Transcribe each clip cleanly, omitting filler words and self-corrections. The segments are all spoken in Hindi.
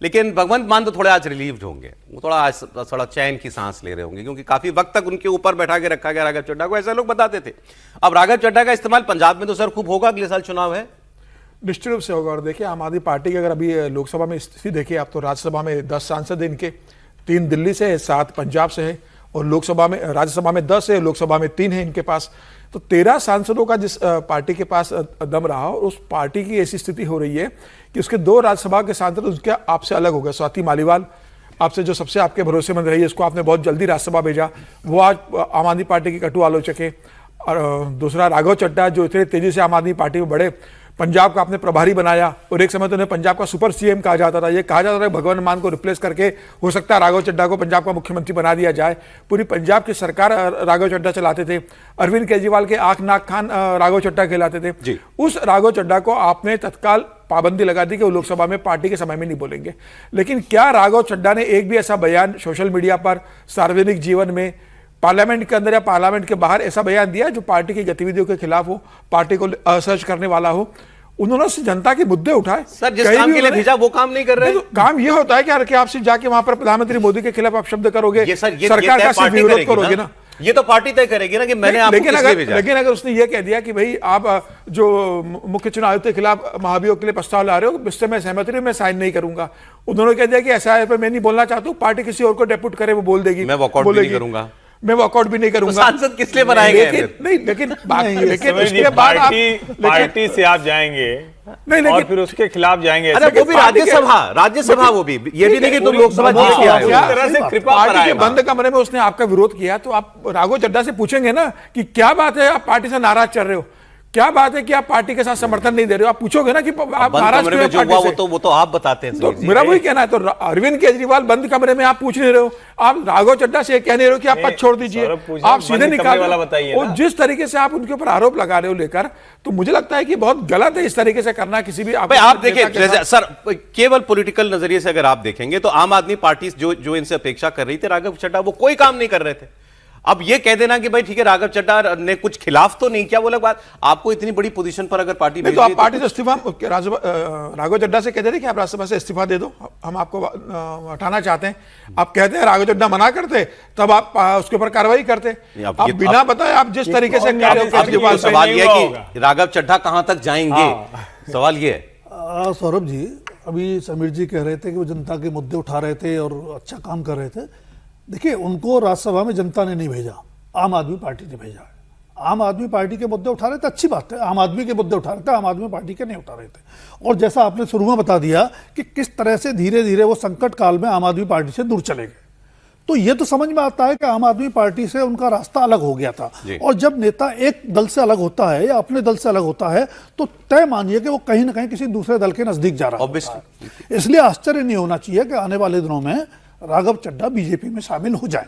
लेकिन भगवंत मान तो थोड़े आज रिलीव्ड होंगे, वो थोड़ा चैन की सांस ले रहे होंगे, क्योंकि काफी वक्त तक उनके ऊपर बैठा के रखा गया राघव चड्ढा को, ऐसा लोग बताते थे। अब राघव चड्ढा का इस्तेमाल पंजाब में तो सर खूब होगा, अगले साल चुनाव है, निश्चित रूप से होगा। और देखिए आम आदमी पार्टी की अगर अभी लोकसभा में स्थिति देखिए आप, तो राज्यसभा में 10 सांसद हैं इनके, 3 दिल्ली से है, 7 पंजाब से है, और लोकसभा में राज्यसभा में 10 है, लोकसभा में 3 है इनके पास। तो 13 सांसदों का जिस पार्टी के पास दम रहा, और उस पार्टी की ऐसी स्थिति हो रही है कि उसके 2 राज्यसभा के सांसद उसके आपसे अलग हो गए। स्वाति मालीवाल आपसे जो सबसे आपके भरोसेमंद रही है, इसको आपने बहुत जल्दी राज्यसभा भेजा, वो आज आम आदमी पार्टी की कटु आलोचक है। और दूसरा राघव चड्ढा जो इतने तेजी से आम आदमी पार्टी में बढ़े, पंजाब का आपने प्रभारी बनाया, और एक समय तो उन्हें पंजाब का सुपर सीएम कहा जाता था। ये कहा जाता था भगवंत मान को रिप्लेस करके हो सकता है राघव चड्ढा को पंजाब का मुख्यमंत्री बना दिया जाए। पूरी पंजाब की सरकार राघव चड्ढा चलाते थे। अरविंद केजरीवाल के आंख नाक खान राघव चड्ढा कहलाते थे। उस राघव चड्ढा को आपने तत्काल पाबंदी लगा दी कि वो लोकसभा में पार्टी के समय में नहीं बोलेंगे। लेकिन क्या राघव चड्ढा ने एक भी ऐसा बयान सोशल मीडिया पर, सार्वजनिक जीवन में, पार्लियामेंट के अंदर या पार्लियामेंट के बाहर ऐसा बयान दिया जो पार्टी की गतिविधियों के खिलाफ हो, पार्टी को असहज करने वाला हो? उन्होंने जनता के मुद्दे उठाए। सर जिस काम के लिए भेजा वो काम नहीं कर रहे। तो काम ये होता है कि आप सिर्फ जाके वहां पर प्रधानमंत्री मोदी के खिलाफ आप शब्द करोगे, सरकार का सिर्फ विरोध करोगे ना, ये तो पार्टी तय करेगी ना कि मैंने आपको किस लिए भेजा। लेकिन अगर उसने ये कह दिया कि भाई आप जो मुख्य चुनाव आयुक्त के खिलाफ महाभियोग के लिए प्रस्ताव ला रहे हो, इससे मैं सहमत नहीं, मैं साइन नहीं करूंगा। उन्होंने कह दिया कि एसआईआर पर मैं नहीं बोलना चाहता हूं, पार्टी किसी और को डेप्यूट करे वो बोल देगी, मैं वॉकआउट नहीं करूंगा, मैं वॉकआउट भी नहीं करूंगा। तो सांसद किस लिए बनाए गए? लेकिन उसके बाद पार्टी से आप जाएंगे नहीं, और फिर उसके खिलाफ जाएंगे। अरे वो भी राज्यसभा वो भी, ये भी नहीं कि तुम लोकसभा जीत के आए हो। पार्टी के बंद कमरे में उसने आपका विरोध किया, तो आप राघव चड्ढा से पूछेंगे ना कि क्या बात है आप पार्टी से नाराज चल रहे हो, क्या बात है कि आप पार्टी के साथ समर्थन नहीं दे रहे हो? आप पूछोगे ना कि आप नाराज क्यों हैं पार्टी से? वो तो आप बताते हैं। तो मेरा वही कहना है। तो अरविंद केजरीवाल बंद कमरे में आप पूछ नहीं रहे हो, आप राघव चड्ढा से कह नहीं रहे हो कि आप पद छोड़ दीजिए, आप सीधे निकाल रहे हो। और जिस तरीके से आप उनके ऊपर आरोप लगा रहे हो लेकर, तो मुझे लगता है कि बहुत गलत है इस तरीके से करना किसी भी। आप देखिए सर, केवल पॉलिटिकल नजरिए से अगर आप देखेंगे तो आम आदमी पार्टी जो इनसे अपेक्षा कर रही थी राघव चड्ढा, वो कोई काम नहीं कर रहे थे। अब ये कह देना कि भाई ठीक है राघव चड्ढा ने कुछ खिलाफ तो नहीं किया, वो अलग बात। आपको इतनी बड़ी पोजीशन पर अगर पार्टी तो आप पार्टी से इस्तीफा राघव चड्ढा से कहते थे कि आप राज्यसभा से इस्तीफा दे दो, हम आपको हटाना चाहते हैं। आप कहते हैं राघव चड्ढा मना करते, तब आप उसके ऊपर कार्रवाई करते। आप बिना बताए आप जिस तरीके से सवाल ये कि राघव चड्ढा कहां तक जाएंगे, सवाल ये है। सौरभ जी, अभी समीर जी कह रहे थे कि वो जनता के मुद्दे उठा रहे थे और अच्छा काम कर रहे थे। देखिए, उनको राज्यसभा में जनता ने नहीं भेजा, आम आदमी पार्टी ने भेजा है। आम आदमी पार्टी के मुद्दे उठा रहे थे, अच्छी बात है, आम आदमी के मुद्दे उठा रहे थे, आम आदमी पार्टी के नहीं उठा रहे थे। और जैसा आपने शुरू में बता दिया कि किस तरह से धीरे धीरे वो संकट काल में आम आदमी पार्टी से दूर चले गए, तो ये तो समझ में आता है कि आम आदमी पार्टी से उनका रास्ता अलग हो गया था। और जब नेता एक दल से अलग होता है या अपने दल से अलग होता है, तो तय मानिए कि वो कहीं ना कहीं किसी दूसरे दल के नजदीक जा रहा है। इसलिए आश्चर्य नहीं होना चाहिए कि आने वाले दिनों में राघव चड्ढा बीजेपी में शामिल हो जाए,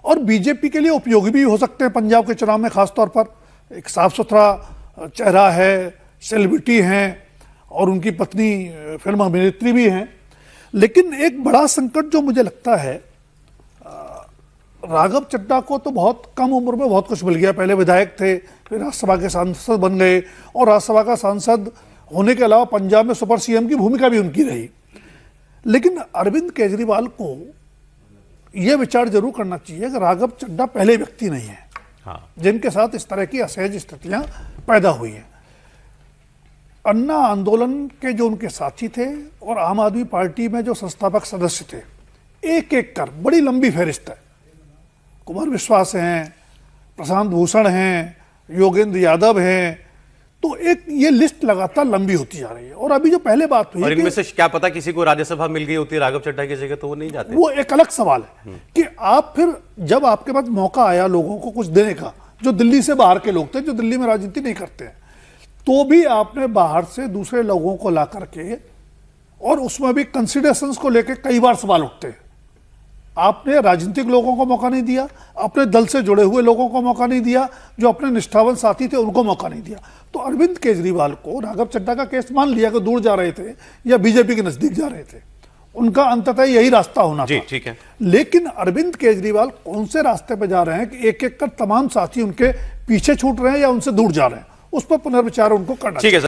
और बीजेपी के लिए उपयोगी भी हो सकते हैं। पंजाब के चुनाव में खासतौर पर एक साफ सुथरा चेहरा है, सेलिब्रिटी हैं, और उनकी पत्नी फिल्म अभिनेत्री भी हैं। लेकिन एक बड़ा संकट जो मुझे लगता है, राघव चड्ढा को तो बहुत कम उम्र में बहुत कुछ मिल गया। पहले विधायक थे, फिर राज्यसभा के सांसद बन गए, और राज्यसभा का सांसद होने के अलावा पंजाब में सुपर सीएम की भूमिका भी उनकी रही। लेकिन अरविंद केजरीवाल को यह विचार जरूर करना चाहिए कि राघव चड्ढा पहले व्यक्ति नहीं है जिनके साथ इस तरह की असहज स्थितियां पैदा हुई हैं। अन्ना आंदोलन के जो उनके साथी थे और आम आदमी पार्टी में जो संस्थापक सदस्य थे, एक एक कर बड़ी लंबी फहरिस्त है। कुमार विश्वास हैं, प्रशांत भूषण हैं, योगेंद्र यादव हैं, तो एक ये लिस्ट लगातार लंबी होती जा रही है। और अभी जो पहले बात हुई, और इनमें से क्या पता किसी को राज्यसभा मिल गई होती राघव चड्ढा की जगह, तो वो नहीं जाते। वो एक अलग सवाल है कि आप फिर जब आपके पास मौका आया लोगों को कुछ देने का, जो दिल्ली से बाहर के लोग थे, जो दिल्ली में राजनीति नहीं करते हैं, तो भी आपने बाहर से दूसरे लोगों को ला करके, और उसमें भी कंसिडरेशंस को लेकर कई बार सवाल उठते हैं। आपने राजनीतिक लोगों को मौका नहीं दिया, अपने दल से जुड़े हुए लोगों को मौका नहीं दिया, जो अपने निष्ठावान साथी थे उनको मौका नहीं दिया। तो अरविंद केजरीवाल को राघव चड्ढा का केस मान लिया कि दूर जा रहे थे या बीजेपी के नजदीक जा रहे थे, उनका अंततः यही रास्ता होना था। ठीक है। लेकिन अरविंद केजरीवाल कौन से रास्ते पर जा रहे हैं कि एक एक कर तमाम साथी उनके पीछे छूट रहे हैं या उनसे दूर जा रहे हैं, उस पर पुनर्विचार उनको करना चाहिए।